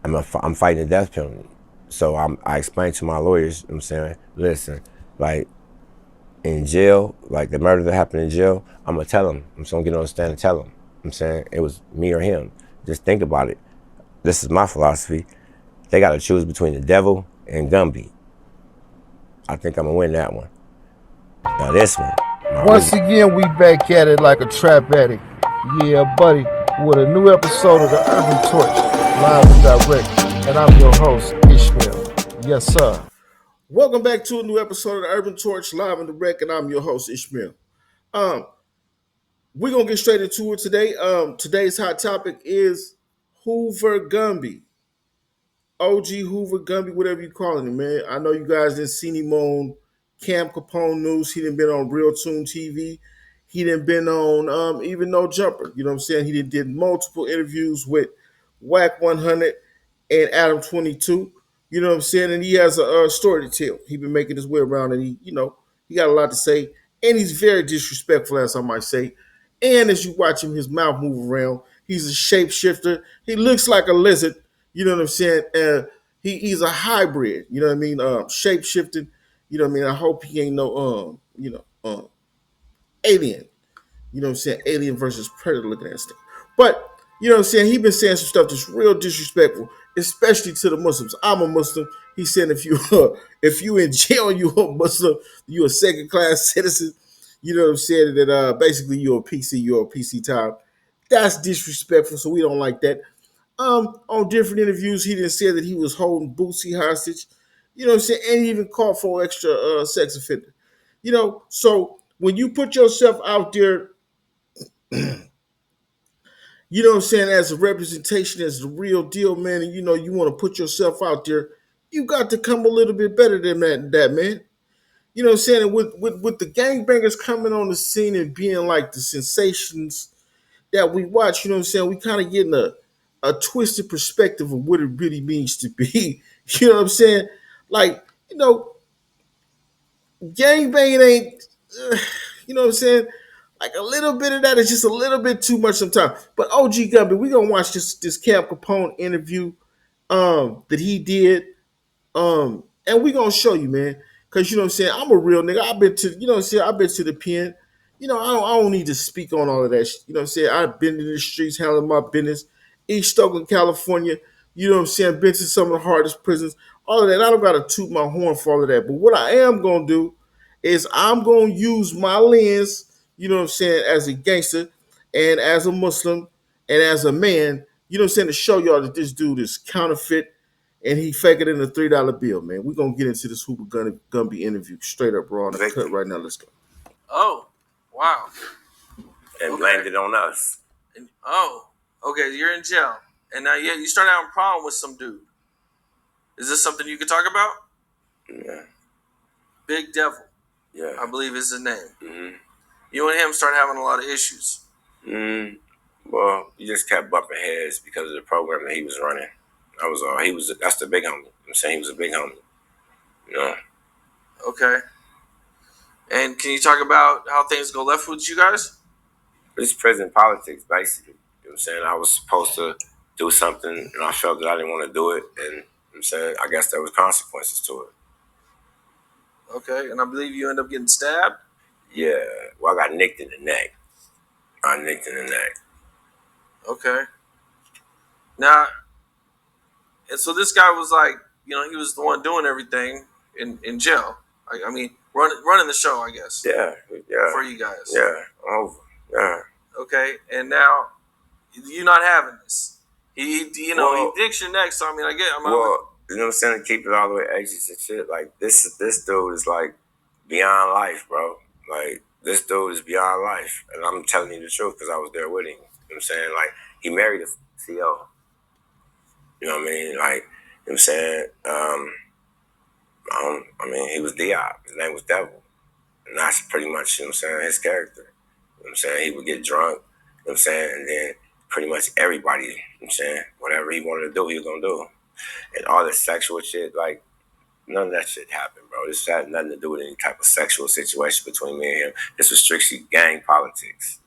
I'm fighting the death penalty. So I explained to my lawyers, I'm saying, listen, like in jail, like the murder that happened in jail, I'm gonna tell him. I'm just gonna get on the stand and tell him. I'm saying it was me or him. Just think about it. This is my philosophy. They gotta choose between the devil and Gumby. I think I'm gonna win that one. Now this one, Once again, we back at it like a trap addict. Yeah, buddy, with a new episode of the Urban Torch, live and direct. And I'm your host, Ishmael. Yes, sir. Welcome back to a new episode of the Urban Torch, live and direct, and I'm your host, Ishmael. Um, we're gonna get straight into it today. Today's hot topic is Hoover Gumby. OG Hoover Gumby, whatever you calling him, man. I know you guys didn't see him on Cam Capone News. He didn't been on Real Tune TV. He didn't been on even No Jumper. You know what I'm saying? He did multiple interviews with Whack 100 and Adam 22. You know what I'm saying? And he has a story to tell. He been making his way around, and he got a lot to say. And he's very disrespectful, as I might say. And as you watch him, his mouth move around. He's a shapeshifter. He looks like a lizard. You know what I'm saying? He's a hybrid. You know what I mean? Shape shifting. You know what I mean? I hope he ain't no alien. You know what I'm saying? Alien versus predator looking at stuff. But you know what I'm saying? He been saying some stuff that's real disrespectful, especially to the Muslims. I'm a Muslim. He said if you if you in jail, you a Muslim, you a second class citizen. You know what I'm saying? That basically you're a PC time. That's disrespectful, so we don't like that. On different interviews, he didn't say that he was holding Boosie hostage. You know what I'm saying? And he even called for extra sex offender. You know, so when you put yourself out there, you know what I'm saying, as a representation, as the real deal, man, and you want to put yourself out there, you got to come a little bit better than that man. You know what I'm saying? And with the gangbangers coming on the scene and being like the sensations that we watch, you know what I'm saying, we kind of getting a twisted perspective of what it really means to be. You know what I'm saying? Like, gangbanging ain't, you know what I'm saying? Like a little bit of that is just a little bit too much sometimes. But OG Gumby, we gonna watch this Cam Capone interview that he did. And we gonna show you, man. Cause you know what I'm saying, I'm a real nigga. I've been to, you know what I'm saying, I've been to the pen. I don't need to speak on all of that shit. You know what I'm saying? I've been in the streets handling my business. East Oakland, California. You know what I'm saying? Been to some of the hardest prisons. All of that. I don't gotta toot my horn for all of that. But what I am gonna do is I'm gonna use my lens, you know what I'm saying, as a gangster and as a Muslim and as a man, you know what I'm saying, to show y'all that this dude is counterfeit and he fake it in a $3 bill, man. We're gonna get into this Hooper Gumby interview straight up, bro. On the cut right now. Let's go. Oh, wow. and blamed it on us. Okay, you're in jail. And now you start having a problem with some dude. Is this something you could talk about? Yeah. Big Devil, Yeah. I believe is his name. Mm-hmm. You and him start having a lot of issues. Well, he just kept bumping heads because of the program that he was running. That was all. That's the big homie. I'm saying he was a big homie. You know. Okay. And can you talk about how things go left with you guys? It's prison politics, basically. You know what I'm saying? I was supposed to do something, and I felt that I didn't want to do it, and you know what I'm saying, I guess there was consequences to it. Okay, and I believe you end up getting stabbed? Yeah. Well, I got nicked in the neck. Okay. Now, and so this guy was like, he was the one doing everything in jail. I mean, running the show, I guess. Yeah. For you guys. Yeah. Over. Yeah. Okay, and now you're not having this. He dicks your neck. So I mean, I get. You know what I'm saying? To keep it all the way edges and shit. Like this dude is like beyond life, bro. Like this dude is beyond life, and I'm telling you the truth because I was there with him. You know what I'm saying? Like he married a CO. You know what I mean? Like you know what I'm saying? He was Diop. His name was Devil, and that's pretty much, you know what I'm saying, his character. You know what I'm saying? He would get drunk. You know what I'm saying? And then pretty much everybody, you know what I'm saying, whatever he wanted to do, he was gonna do. And all this sexual shit, like, none of that shit happened, bro. This had nothing to do with any type of sexual situation between me and him. This was strictly gang politics.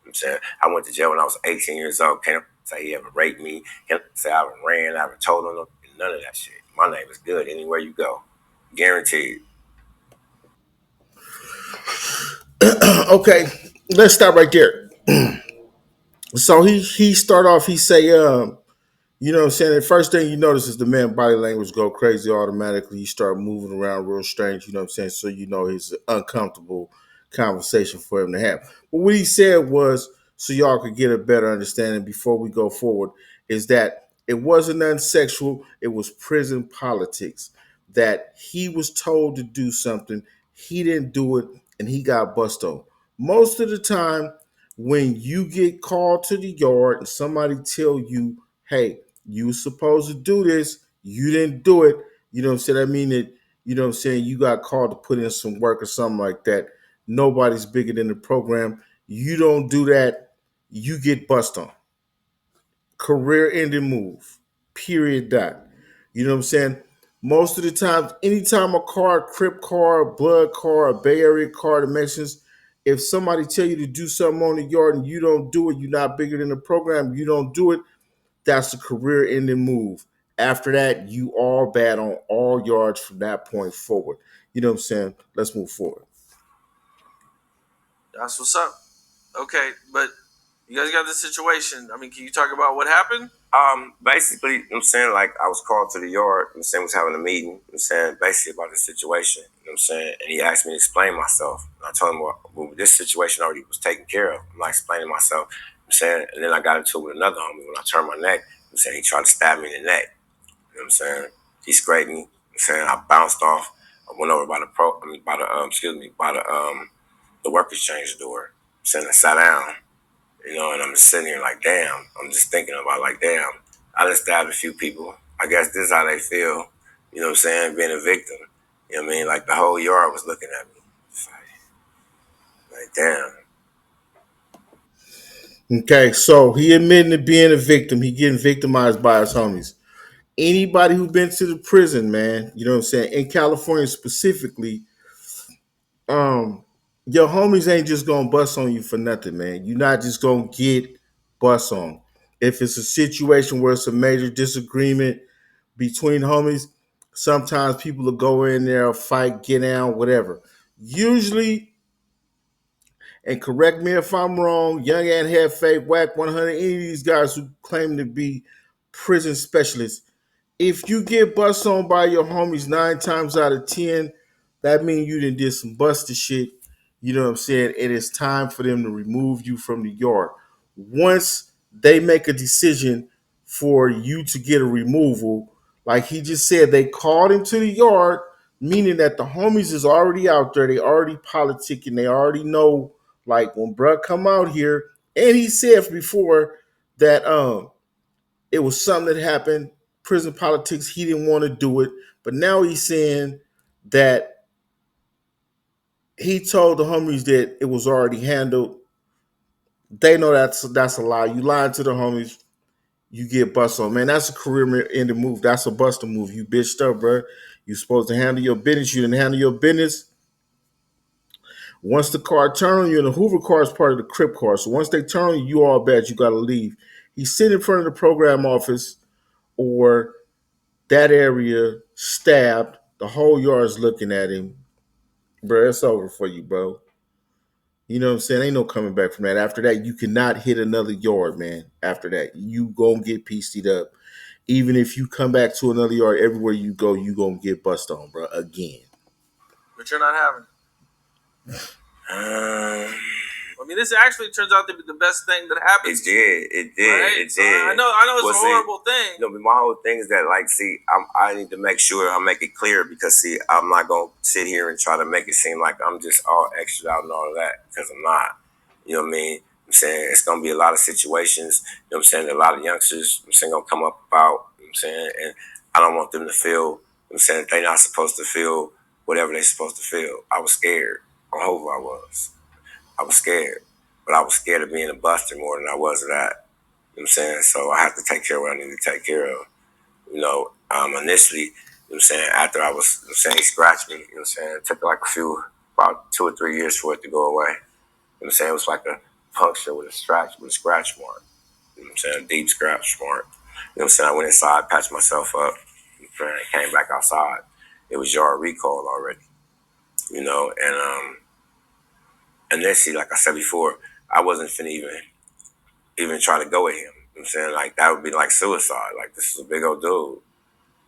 You know what I'm saying? I went to jail when I was 18 years old, came say he ever raped me. He'll say I ever ran, I ever told on him. None of that shit. My name is good anywhere you go. Guaranteed. Okay, let's stop right there. So he start off. He say, you know what I'm saying? The first thing you notice is the man body language go crazy automatically. He start moving around real strange, you know what I'm saying? So you know it's an uncomfortable conversation for him to have. But what he said was, so y'all could get a better understanding before we go forward, is that it wasn't nothing sexual, it was prison politics. That he was told to do something, he didn't do it, and he got busted on. Most of the time, when you get called to the yard and somebody tell you, hey, you were supposed to do this, you didn't do it, you know what I'm saying? I mean that, you know what I'm saying, you got called to put in some work or something like that. Nobody's bigger than the program. You don't do that, you get bust on. Career ending move. Period dot. You know what I'm saying? Most of the time, anytime a car, a Crip car, a Blood car, a Bay Area car, the Mexicans, if somebody tell you to do something on the yard and you don't do it, you're not bigger than the program, you don't do it, that's a career ending move. After that, you are bad on all yards from that point forward. You know what I'm saying? Let's move forward. That's what's up. Okay, but you guys got this situation. I mean, can you talk about what happened? Basically, you know what I'm saying, like I was called to the yard, you know what I'm saying, was having a meeting, you know what I'm saying, basically about the situation, you know what I'm saying, and he asked me to explain myself. And I told him, well, this situation already was taken care of. I'm not explaining myself, you know what I'm saying, and then I got into it with another homie when I turned my neck, you know what I'm saying, he tried to stab me in the neck, you know what I'm saying, he scraped me, you know what I'm saying, I bounced off, I went over by the workers change door, you know what I'm saying, I sat down. You know, and I'm just sitting here like, damn. I'm just thinking about like, damn. I just stabbed a few people. I guess this is how they feel. You know what I'm saying? Being a victim. You know what I mean? Like the whole yard was looking at me. Like damn. Okay, so he admitting to being a victim. He getting victimized by his homies. Anybody who been to the prison, man, you know what I'm saying? In California specifically, um, your homies ain't just gonna bust on you for nothing, man. You're not just gonna get bust on. If it's a situation where it's a major disagreement between homies, sometimes people will go in there, fight, get down, whatever. Usually, and correct me if I'm wrong, Young and Head Fake, Whack 100, any of these guys who claim to be prison specialists, if you get bust on by your homies 9 times out of 10, that means you done did some busted shit. You know what I'm saying? It is time for them to remove you from the yard. Once they make a decision for you to get a removal, like he just said, they called him to the yard, meaning that the homies is already out there. They already politicking. They already know, like, when bruh come out here. And he said before that it was something that happened, prison politics, he didn't want to do it. But now he's saying that he told the homies that it was already handled. They know that's a lie. You lying to the homies, you get bust on. Man, that's a career ending move. That's a buster move. You bitched up, bro. You supposed to handle your business. You didn't handle your business. Once the car turn on you, and the Hoover car is part of the Crip car. So once they turn on you, you all bad. You got to leave. He's sitting in front of the program office or that area, stabbed. The whole yard's looking at him. Bro, it's over for you, bro. You know what I'm saying? Ain't no coming back from that. After that, you cannot hit another yard, man. After that, you gonna get pieced up. Even if you come back to another yard, everywhere you go, you gonna get bust on, bro. Again. But you're not having it. I mean, this actually turns out to be the best thing that happened. It did. It did. Right? It So did. I know it's a horrible thing. You know, but my whole thing is that, like, see, I need to make sure I make it clear because, see, I'm not going to sit here and try to make it seem like I'm just all extra out and all of that because I'm not. You know what I mean? I'm saying it's going to be a lot of situations, you know what I'm saying, that a lot of youngsters, I'm saying, going to come up about, you know what I'm saying, and I don't want them to feel, you know what I'm saying, that they're not supposed to feel whatever they're supposed to feel. I was scared. On Hoover, I was. I was scared. But I was scared of being a buster more than I was of that. You know what I'm saying? So I have to take care of what I need to take care of. You know, initially, you know what I'm saying, after I was, you know what I'm saying, he scratched me, you know what I'm saying, it took like about 2 or 3 years for it to go away. You know what I'm saying? It was like a puncture with a scratch mark. You know what I'm saying? Deep scrap, smart. You know what I'm saying? I went inside, patched myself up, came back outside. It was yard recall already, you know, and then see, like I said before, I wasn't finna even try to go at him. You know what I'm saying? Like that would be like suicide. Like this is a big old dude,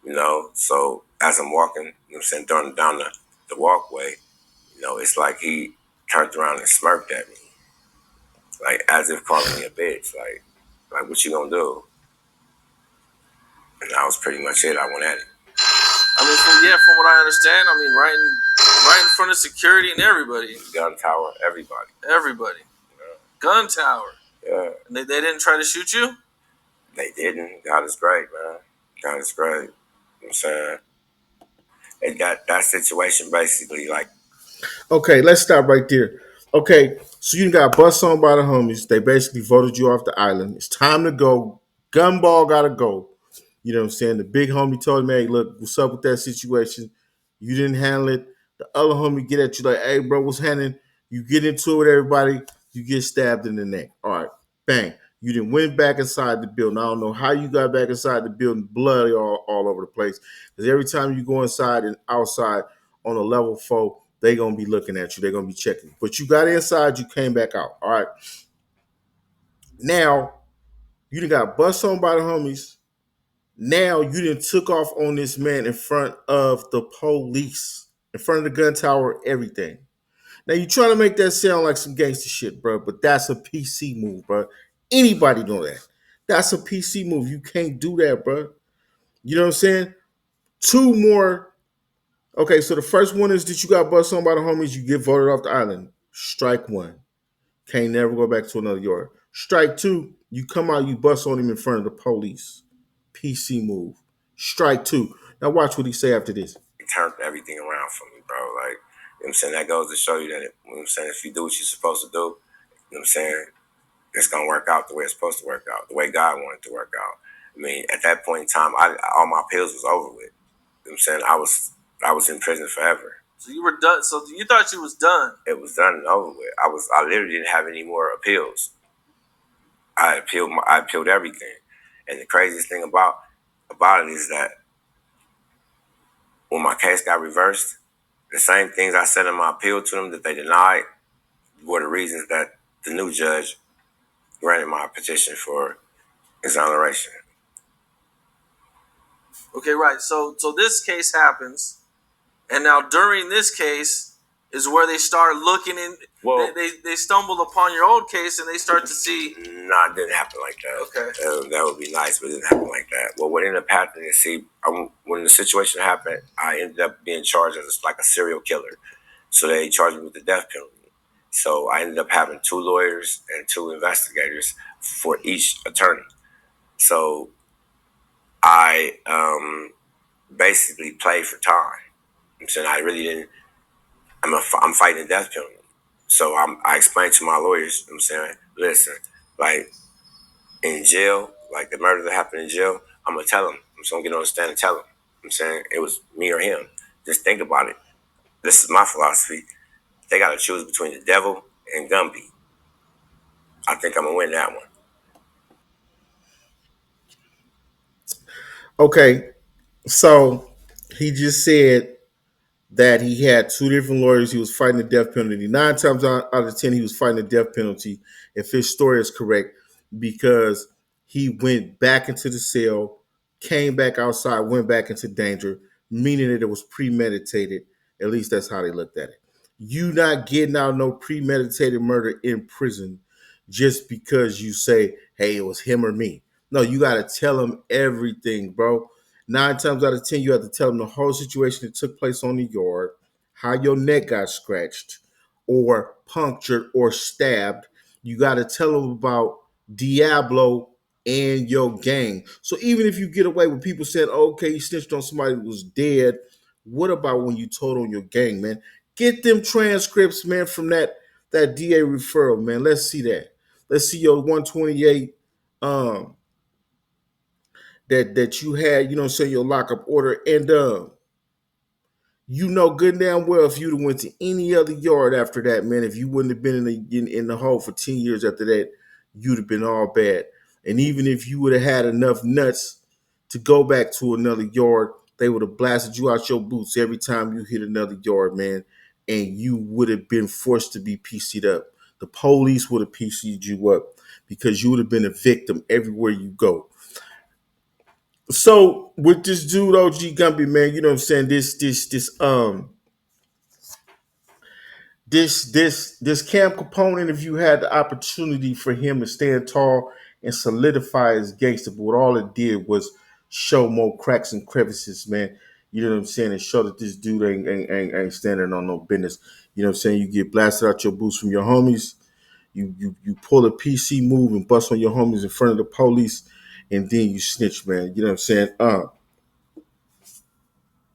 you know. So as I'm walking, you know what I'm saying, down the walkway, you know, it's like he turned around and smirked at me, like as if calling me a bitch, like what you gonna do? And that was pretty much it. I went at it. I mean, from what I understand, I mean, right in front of security and everybody. Gun tower, everybody. Everybody. Yeah. Gun tower. Yeah. And they didn't try to shoot you? They didn't. God is great, man. God is great. You know what I'm saying? And that situation basically like. Okay, let's stop right there. Okay, so you got bust on by the homies. They basically voted you off the island. It's time to go. Gumball gotta go. You know what I'm saying? The big homie told me, hey, look, what's up with that situation? You didn't handle it. The other homie get at you like, hey, bro, what's happening? You get into it with everybody, you get stabbed in the neck. All right, bang. You didn't went back inside the building. I don't know how you got back inside the building, blood all over the place. Because every time you go inside and outside on a level 4, they going to be looking at you. They're going to be checking. But you got inside, you came back out. All right. Now, you done got bust on by the homies. Now you didn't took off on this man in front of the police, in front of the gun tower, everything. Now you trying to make that sound like some gangster shit, bro, but that's a PC move, bro. Anybody know that? That's a PC move. You can't do that, bro. You know what I'm saying? 2 more. Okay, so the first one is that you got bust on by the homies, you get voted off the island. Strike 1. Can't never go back to another yard. Strike 2, you come out, you bust on him in front of the police. PC move. Strike 2. Now watch what he say after this. He turned everything around for me, bro. Like, you know what I'm saying? That goes to show you that, you know what I'm saying, if you do what you're supposed to do, you know what I'm saying, it's going to work out the way it's supposed to work out, the way God wanted it to work out. I mean, at that point in time, all my pills was over with. You know what I'm saying? I was in prison forever. So you were done. So you thought you was done. It was done and over with. I literally didn't have any more appeals. I appealed everything. And the craziest thing about it is that when my case got reversed, the same things I said in my appeal to them that they denied were the reasons that the new judge granted my petition for exoneration. Okay, right. So this case happens, and now during this case is where they start looking in. Well, they stumble upon your old case and they start to see. Nah, it didn't happen like that. Okay, that would be nice, but it didn't happen like that. Well, what ended up happening is, see, when the situation happened, I ended up being charged as like a serial killer. So they charged me with the death penalty. So I ended up having 2 lawyers and 2 investigators for each attorney. So I basically played for time. I'm saying I really didn't. I'm fighting the death penalty. So I explained to my lawyers. I'm saying, listen, like in jail, like the murder that happened in jail, I'm gonna tell them. I'm just gonna get on the stand and tell them. I'm saying it was me or him. Just think about it. This is my philosophy. They gotta choose between the devil and Gumby. I think I'm gonna win that one. Okay, so he just said that he had 2 different lawyers. He was fighting the death penalty. 9 times out of 10, he was fighting the death penalty, if his story is correct, because he went back into the cell, came back outside, went back into danger, meaning that it was premeditated. At least that's how they looked at it. You not getting out no premeditated murder in prison just because you say, hey, it was him or me. No, you got to tell him everything, bro. 9 times out of 10, you have to tell them the whole situation that took place on the yard, how your neck got scratched or punctured or stabbed. You got to tell them about Diablo and your gang. So even if you get away with people saying, oh, okay, you snitched on somebody who was dead, what about when you told on your gang, man? Get them transcripts, man, from that DA referral, man. Let's see that. Let's see your 128 that you had, you know, say your lockup order, and you know good and damn well if you'd have went to any other yard after that, man, if you wouldn't have been in the hole for 10 years after that, you'd have been all bad. And even if you would have had enough nuts to go back to another yard, they would have blasted you out your boots every time you hit another yard, man. And you would have been forced to be PC'd up. The police would have PC'd you up because you would have been a victim everywhere you go. So with this dude, OG Gumby, man, you know what I'm saying? This Cam component, if you had the opportunity for him to stand tall and solidify his gangster, but what all it did was show more cracks and crevices, man. You know what I'm saying? And show that this dude ain't standing on no business. You know what I'm saying? You get blasted out your boots from your homies. You pull a PC move and bust on your homies in front of the police, and then you snitch, man. You know what I'm saying?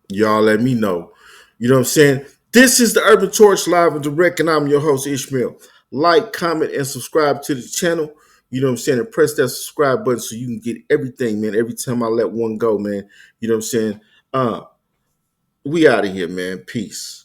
Y'all let me know. You know what I'm saying? This is the Urban Torch live and direct, and I'm your host, Ishmael. Like, comment, and subscribe to the channel. You know what I'm saying? And press that subscribe button so you can get everything, man. Every time I let one go, man. You know what I'm saying? We out of here, man. Peace.